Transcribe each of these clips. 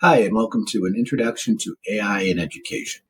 Hi, and welcome to an introduction to AI in education.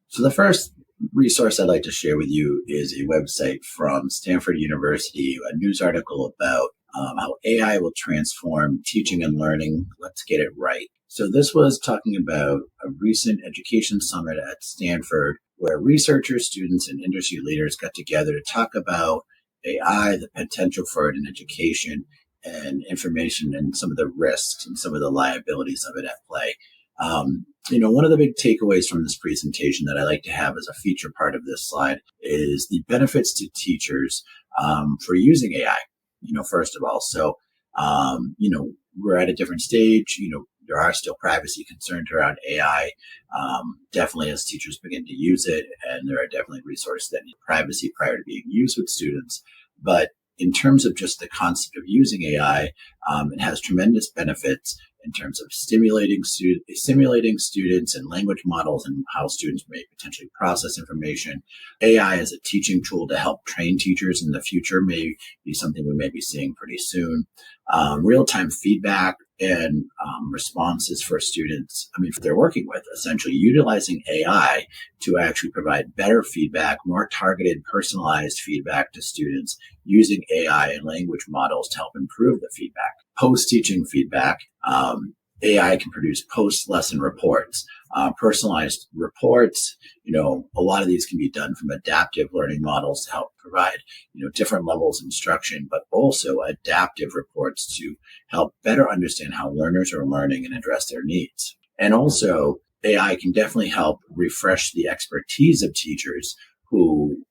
So the first resource I'd like to share with you is a website from Stanford University, a news article about how AI will transform teaching and learning. Let's get it right. So this was talking about a recent education summit at Stanford where researchers, students, and industry leaders got together to talk about AI, the potential for it in education, and information and some of the risks and some of the liabilities of it at play. One of the big takeaways from this presentation that I like to have as a feature part of this slide is the benefits to teachers for using AI. First of all, we're at a different stage. There are still privacy concerns around AI, definitely as teachers begin to use it, and there are definitely resources that need privacy prior to being used with students. But in terms of just the concept of using AI, it has tremendous benefits in terms of stimulating students and language models and how students may potentially process information. AI as a teaching tool to help train teachers in the future may be something we may be seeing pretty soon. Real-time feedback and responses for students. If they're working with, essentially utilizing AI to actually provide better feedback, more targeted, personalized feedback to students using AI and language models to help improve the feedback. Post-teaching feedback, AI can produce post-lesson reports, personalized reports. A lot of these can be done from adaptive learning models to help provide, different levels of instruction, but also adaptive reports to help better understand how learners are learning and address their needs. And also, AI can definitely help refresh the expertise of teachers who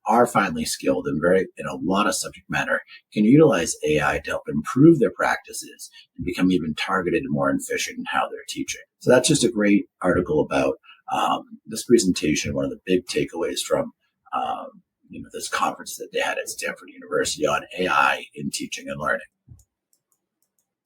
are finely skilled and in a lot of subject matter, can utilize AI to help improve their practices and become even targeted and more efficient in how they're teaching. So that's just a great article about this presentation. One of the big takeaways from this conference that they had at Stanford University on AI in teaching and learning.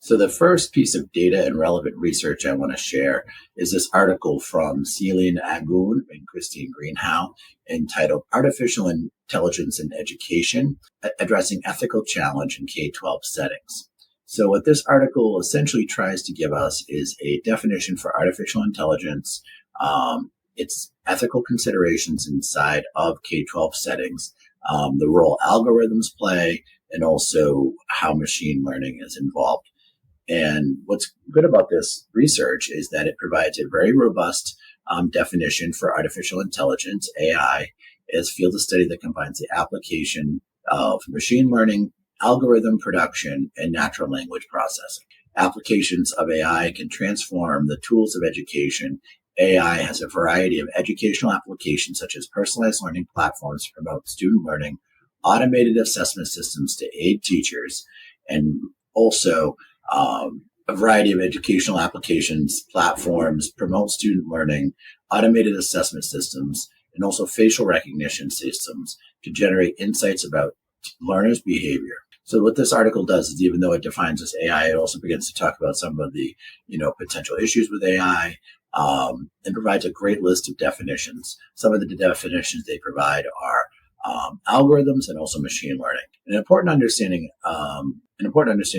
So the first piece of data and relevant research I want to share is this article from Celine Agoon and Christine Greenhow entitled Artificial Intelligence in Education, Addressing Ethical Challenge in K-12 Settings. So what this article essentially tries to give us is a definition for artificial intelligence, its ethical considerations inside of K-12 settings, the role algorithms play, and also how machine learning is involved. And what's good about this research is that it provides a very robust definition for artificial intelligence, AI, as a field of study that combines the application of machine learning, algorithm production, and natural language processing. Applications of AI can transform the tools of education. AI has a variety of educational applications such as personalized learning platforms to promote student learning, automated assessment systems to aid teachers, and also a variety of educational applications, platforms, promote student learning, automated assessment systems, and also facial recognition systems to generate insights about learners' behavior. So what this article does is, even though it defines as AI, it also begins to talk about some of the, potential issues with AI, and provides a great list of definitions. Some of the definitions they provide are algorithms and also machine learning. An important understanding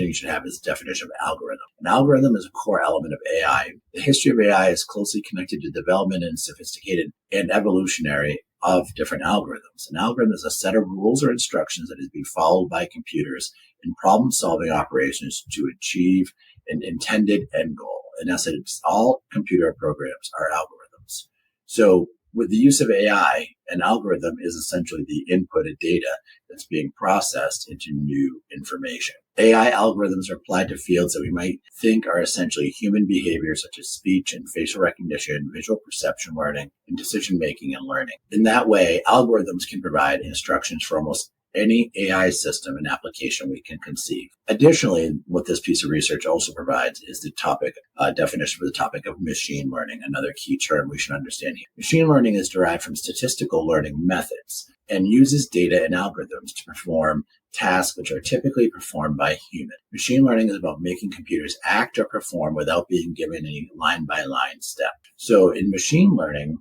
you should have is the definition of algorithm. An algorithm is a core element of AI. The history of AI is closely connected to development and sophisticated and evolutionary of different algorithms. An algorithm is a set of rules or instructions that is being followed by computers in problem-solving operations to achieve an intended end goal. In essence, all computer programs are algorithms. So with the use of AI, an algorithm is essentially the inputted data that's being processed into new information. AI algorithms are applied to fields that we might think are essentially human behavior, such as speech and facial recognition, visual perception learning, and decision-making and learning. In that way, algorithms can provide instructions for almost any AI system and application we can conceive. Additionally, what this piece of research also provides is the definition for the topic of machine learning, another key term we should understand here. Machine learning is derived from statistical learning methods and uses data and algorithms to perform tasks which are typically performed by humans. Machine learning is about making computers act or perform without being given any line-by-line step. So in machine learning,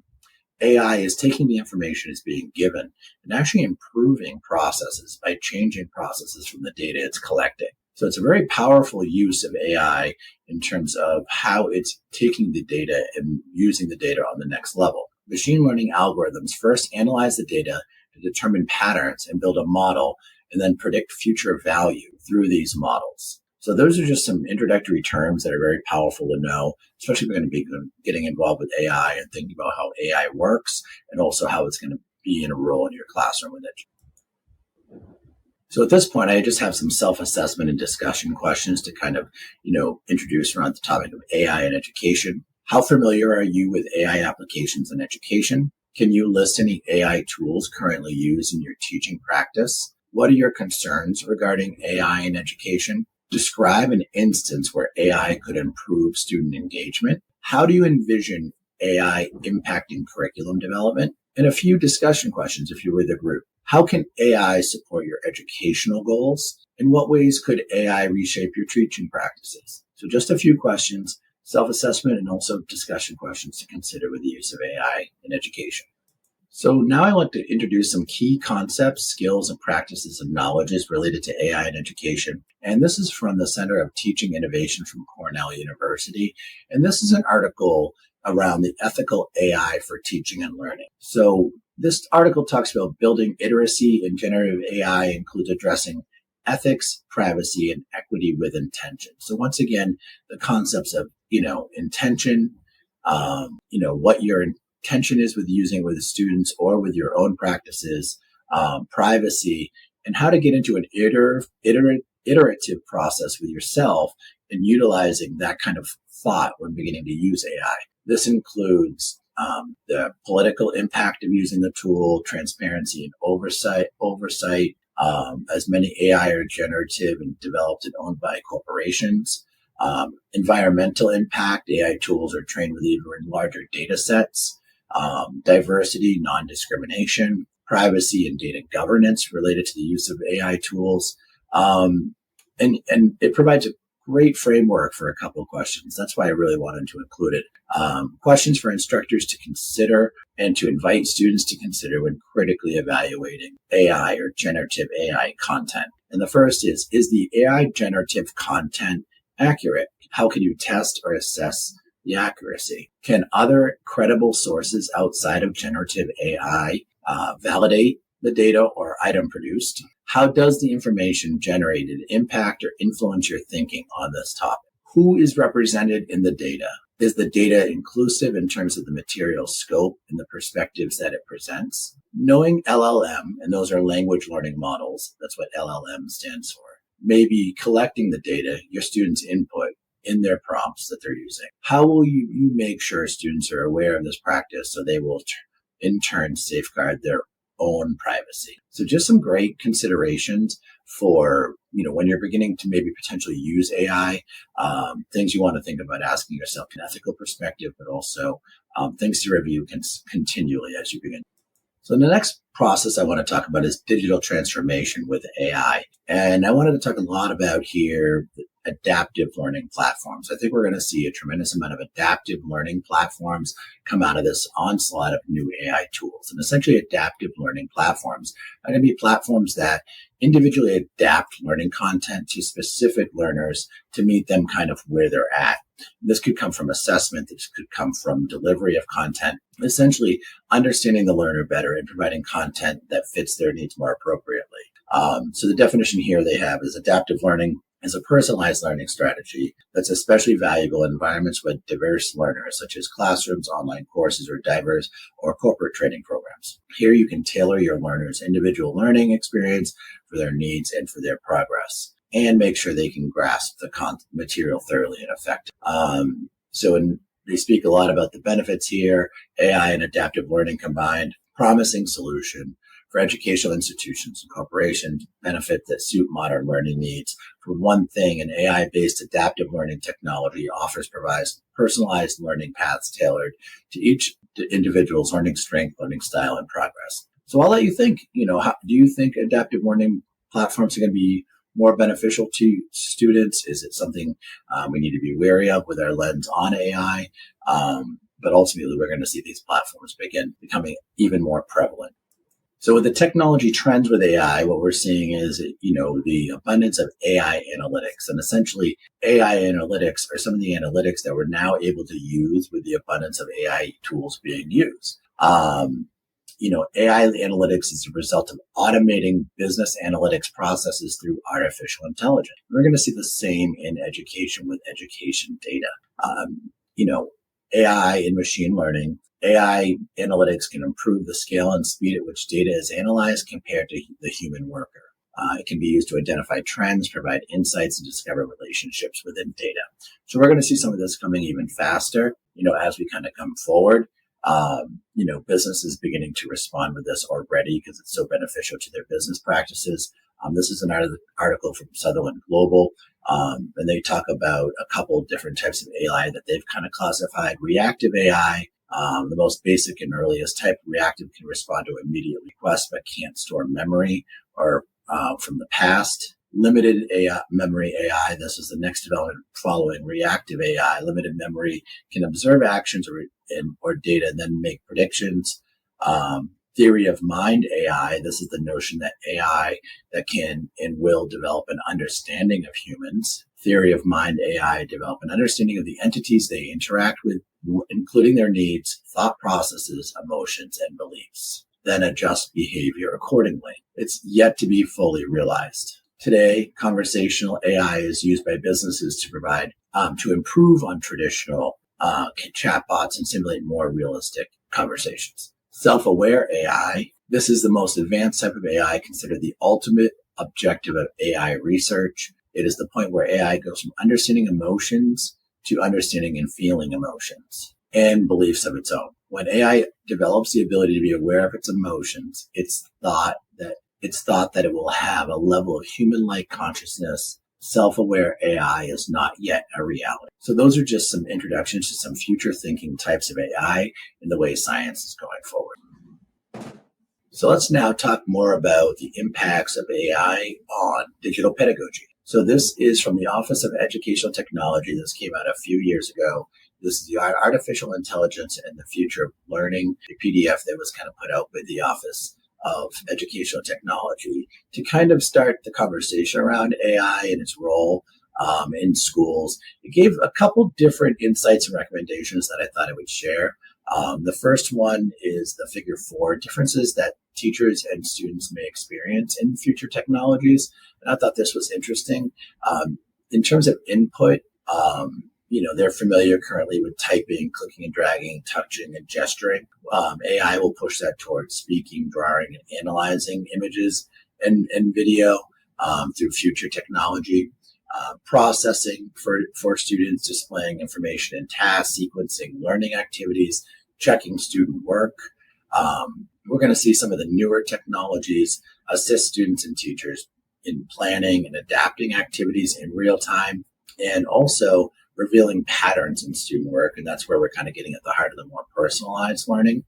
AI is taking the information it's being given and actually improving processes by changing processes from the data it's collecting. So it's a very powerful use of AI in terms of how it's taking the data and using the data on the next level. Machine learning algorithms first analyze the data to determine patterns and build a model and then predict future value through these models. So those are just some introductory terms that are very powerful to know, especially if you're going to be getting involved with AI and thinking about how AI works and also how it's going to be in a role in your classroom with it. So at this point, I just have some self-assessment and discussion questions to kind of, introduce around the topic of AI in education. How familiar are you with AI applications in education? Can you list any AI tools currently used in your teaching practice? What are your concerns regarding AI in education? Describe an instance where AI could improve student engagement. How do you envision AI impacting curriculum development? And a few discussion questions if you're with a group. How can AI support your educational goals? In what ways could AI reshape your teaching practices? So just a few questions, self-assessment, and also discussion questions to consider with the use of AI in education. So now I want to introduce some key concepts, skills, and practices and knowledges related to AI in education. And this is from the Center of Teaching Innovation from Cornell University. And this is an article around the ethical AI for teaching and learning. So this article talks about building literacy in generative AI includes addressing ethics, privacy, and equity with intention. So once again, the concepts of, intention, what your intention is with using with the students or with your own practices, privacy, and how to get into an iterative process with yourself and utilizing that kind of thought when beginning to use AI. This includes the political impact of using the tool, transparency and oversight. As many AI are generative and developed and owned by corporations. Environmental impact. AI tools are trained with even larger data sets. Diversity, non-discrimination, privacy and data governance related to the use of AI tools. And it provides a great framework for a couple of questions. That's why I really wanted to include it. Questions for instructors to consider and to invite students to consider when critically evaluating AI or generative AI content. And the first is the AI generative content accurate? How can you test or assess the accuracy? Can other credible sources outside of generative AI validate the data or item produced? How does the information generated impact or influence your thinking on this topic? Who is represented in the data? Is the data inclusive in terms of the material scope and the perspectives that it presents? Knowing LLM, and those are language learning models, that's what LLM stands for, maybe collecting the data, your students' input in their prompts that they're using. How will you make sure students are aware of this practice so they will in turn safeguard their own privacy? So just some great considerations for, when you're beginning to maybe potentially use AI, things you want to think about asking yourself an ethical perspective, but also things to review continually as you begin. So the next process I want to talk about is digital transformation with AI. And I wanted to talk a lot about here adaptive learning platforms. I think we're going to see a tremendous amount of adaptive learning platforms come out of this onslaught of new AI tools. And essentially adaptive learning platforms are going to be platforms that individually adapt learning content to specific learners to meet them kind of where they're at. This could come from assessment. This could come from delivery of content, essentially understanding the learner better and providing content that fits their needs more appropriately. So the definition here they have is adaptive learning is a personalized learning strategy that's especially valuable in environments with diverse learners, such as classrooms, online courses, or diverse or corporate training programs. Here you can tailor your learners' individual learning experience for their needs and for their progress, and make sure they can grasp the material thoroughly and effectively. They speak a lot about the benefits here, AI and adaptive learning combined, promising solution for educational institutions and corporations, benefit that suit modern learning needs. For one thing, an AI-based adaptive learning technology provides personalized learning paths tailored to each individual's learning strength, learning style, and progress. So I'll let you think, do you think adaptive learning platforms are going to be more beneficial to students? Is it something we need to be wary of with our lens on AI? But ultimately, we're going to see these platforms becoming even more prevalent. So with the technology trends with AI, what we're seeing is, the abundance of AI analytics. And essentially, AI analytics are some of the analytics that we're now able to use with the abundance of AI tools being used. AI analytics is a result of automating business analytics processes through artificial intelligence. We're going to see the same in education with education data. AI and machine learning, AI analytics can improve the scale and speed at which data is analyzed compared to the human worker. It can be used to identify trends, provide insights, and discover relationships within data. So we're going to see some of this coming even faster, as we kind of come forward. Businesses beginning to respond with this already because it's so beneficial to their business practices. This is an article from Sutherland Global, and they talk about a couple of different types of AI that they've kind of classified. Reactive AI, the most basic and earliest type. Reactive can respond to immediate requests but can't store memory or from the past. Limited AI, memory AI. This is the next development following reactive AI. Limited memory can observe actions or data and then make predictions. Theory of mind AI. This is the notion that AI that can and will develop an understanding of humans. Theory of mind AI develop an understanding of the entities they interact with, including their needs, thought processes, emotions, and beliefs, then adjust behavior accordingly. It's yet to be fully realized. Today, conversational AI is used by businesses to provide, to improve on traditional chatbots and simulate more realistic conversations. Self-aware AI. This is the most advanced type of AI, considered the ultimate objective of AI research. It is the point where AI goes from understanding emotions to understanding and feeling emotions and beliefs of its own. When AI develops the ability to be aware of its emotions, it's thought that it will have a level of human-like consciousness. Self-aware AI is not yet a reality. So those are just some introductions to some future thinking types of AI and the way science is going forward. So let's now talk more about the impacts of AI on digital pedagogy. So this is from the Office of Educational Technology. This came out a few years ago. This is the Artificial Intelligence and the Future of Learning, a PDF that was kind of put out by the Office of Educational Technology to kind of start the conversation around AI and its role in schools. It gave a couple different insights and recommendations that I thought I would share. The first one is the figure 4, differences that teachers and students may experience in future technologies. And I thought this was interesting. In terms of input, they're familiar currently with typing, clicking and dragging, touching and gesturing. AI will push that towards speaking, drawing, and analyzing images and video through future technology. Processing for students, displaying information in tasks, sequencing learning activities, checking student work. We're going to see some of the newer technologies assist students and teachers in planning and adapting activities in real time, and also revealing patterns in student work. And that's where we're kind of getting at the heart of the more personalized learning.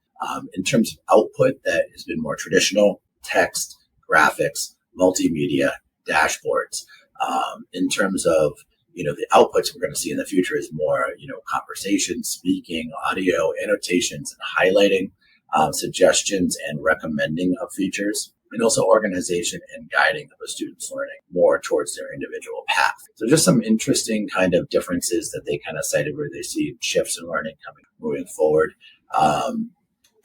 In terms of output that has been more traditional, text, graphics, multimedia, dashboards. In terms of, the outputs we're going to see in the future is more, conversation, speaking, audio, annotations, and highlighting, suggestions and recommending of features, and also organization and guiding of a student's learning more towards their individual path. So just some interesting kind of differences that they kind of cited where they see shifts in learning moving forward.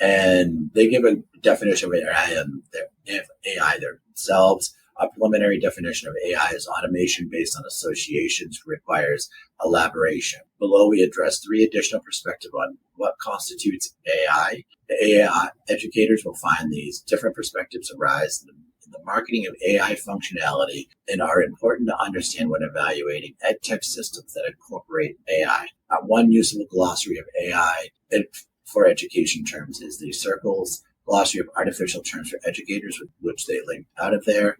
And they give a definition of AI themselves. A preliminary definition of AI is automation based on associations, requires elaboration. Below, we address 3 additional perspectives on what constitutes AI. The AI educators will find these different perspectives arise in the marketing of AI functionality and are important to understand when evaluating edtech systems that incorporate AI. One usable glossary of AI for education terms is the Circle's glossary of artificial terms for educators, which they linked out of there.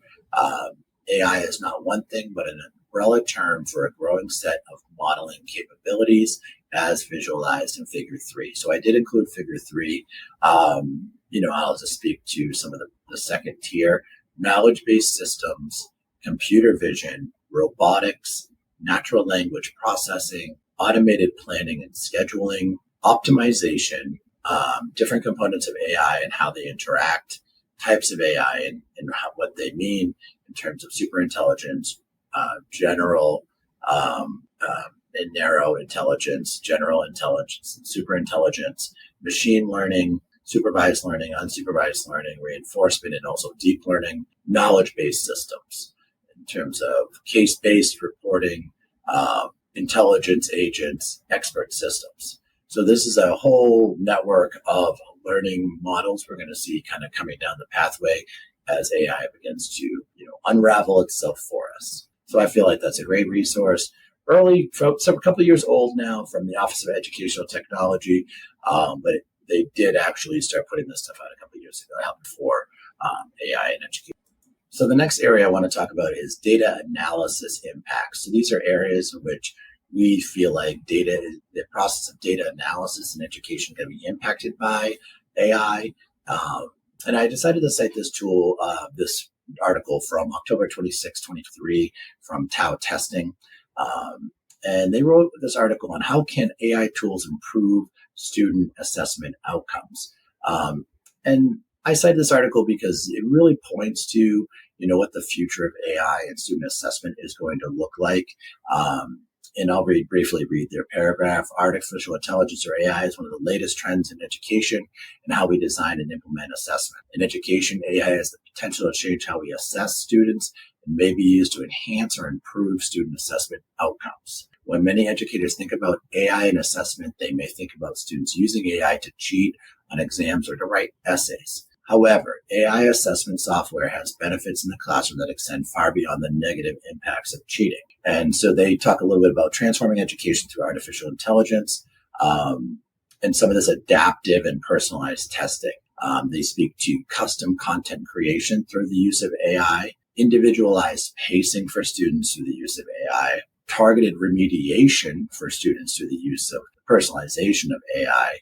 AI is not one thing, but an umbrella term for a growing set of modeling capabilities as visualized in figure 3. So I did include figure 3. I'll just speak to some of the second tier: knowledge-based systems, computer vision, robotics, natural language processing, automated planning and scheduling, optimization, different components of AI and how they interact, types of AI and what they mean in terms of superintelligence, general and narrow intelligence, general intelligence, superintelligence, machine learning, supervised learning, unsupervised learning, reinforcement, and also deep learning, knowledge-based systems in terms of case-based reporting, intelligence agents, expert systems. So this is a whole network of learning models we're going to see kind of coming down the pathway as AI begins to, unravel itself for us. So I feel like that's a great resource. A couple of years old now from the Office of Educational Technology, but they did actually start putting this stuff out a couple of years ago, before AI in education. So the next area I want to talk about is data analysis impacts. So these are areas in which we feel like the process of data analysis in education can be impacted by AI. And I decided to cite this tool, this article from October 26, 2023 from Tau Testing. And they wrote this article on how can AI tools improve student assessment outcomes. And I cited this article because it really points to, what the future of AI and student assessment is going to look like. And I'll briefly read their paragraph. Artificial intelligence, or AI, is one of the latest trends in education and how we design and implement assessment. In education, AI has the potential to change how we assess students and may be used to enhance or improve student assessment outcomes. When many educators think about AI and assessment, they may think about students using AI to cheat on exams or to write essays. However, AI assessment software has benefits in the classroom that extend far beyond the negative impacts of cheating. And so they talk a little bit about transforming education through artificial intelligence, and some of this adaptive and personalized testing. They speak to custom content creation through the use of AI, individualized pacing for students through the use of AI, targeted remediation for students through the use of personalization of AI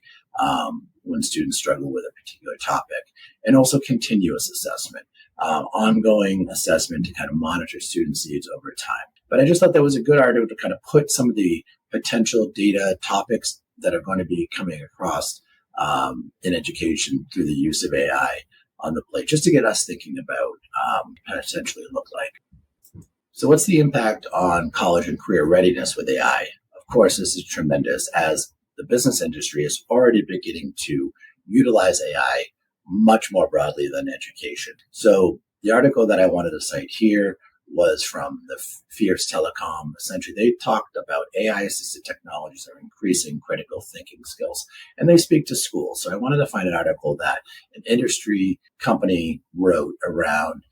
when students struggle with a particular topic, and also continuous assessment, ongoing assessment to kind of monitor students' needs over time. But I just thought that was a good article to kind of put some of the potential data topics that are going to be coming across in education through the use of AI on the plate, just to get us thinking about what it essentially look like. So what's the impact on college and career readiness with AI? Of course, this is tremendous, as the business industry is already beginning to utilize AI much more broadly than education. So the article that I wanted to cite here was from the Fierce Telecom. Essentially, they talked about AI-assisted technologies that are increasing critical thinking skills, and they speak to schools. So I wanted to find an article that an industry company wrote around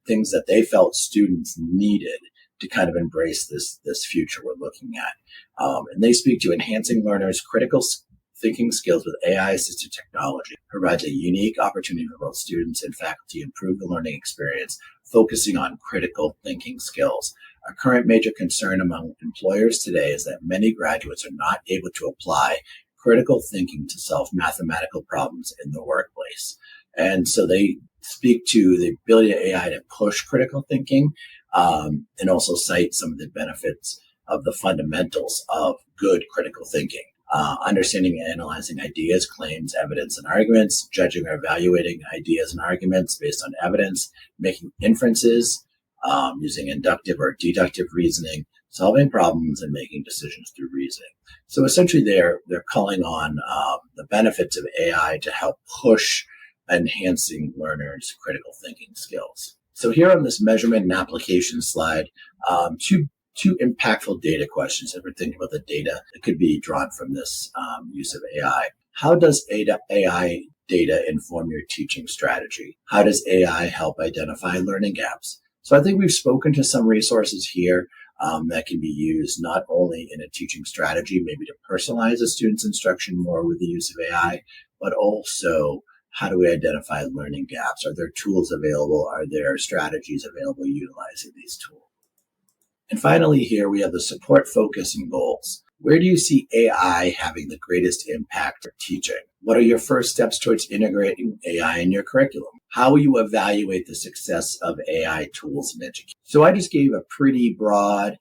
things that they felt students needed to kind of embrace this future we're looking at. And they speak to enhancing learners' critical thinking skills with AI-assisted technology. Provides a unique opportunity for both students and faculty to improve the learning experience, focusing on critical thinking skills. A current major concern among employers today is that many graduates are not able to apply critical thinking to solve mathematical problems in the workplace. And so they speak to the ability of AI to push critical thinking, and also cite some of the benefits of the fundamentals of good critical thinking. Understanding and analyzing ideas, claims, evidence, and arguments, judging or evaluating ideas and arguments based on evidence, making inferences, using inductive or deductive reasoning, solving problems, and making decisions through reasoning. So essentially they're calling on the benefits of AI to help push enhancing learners' critical thinking skills. So here on this measurement and application slide, two impactful data questions if we're thinking about the data that could be drawn from this use of AI. How does AI data inform your teaching strategy? How does AI help identify learning gaps? So I think we've spoken to some resources here that can be used not only in a teaching strategy, maybe to personalize a student's instruction more with the use of AI, but also how do we identify learning gaps? Are there tools available? Are there strategies available utilizing these tools? And finally, here we have the support, focus, and goals. Where do you see AI having the greatest impact for teaching? What are your first steps towards integrating AI in your curriculum? How will you evaluate the success of AI tools in education? So I just gave a pretty broad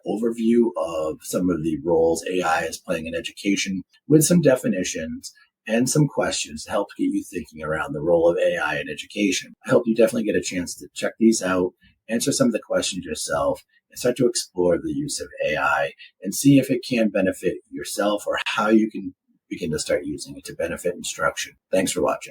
overview of some of the roles AI is playing in education with some definitions. and some questions to help get you thinking around the role of AI in education. I hope you definitely get a chance to check these out, answer some of the questions yourself, and start to explore the use of AI and see if it can benefit yourself or how you can begin to start using it to benefit instruction. Thanks for watching.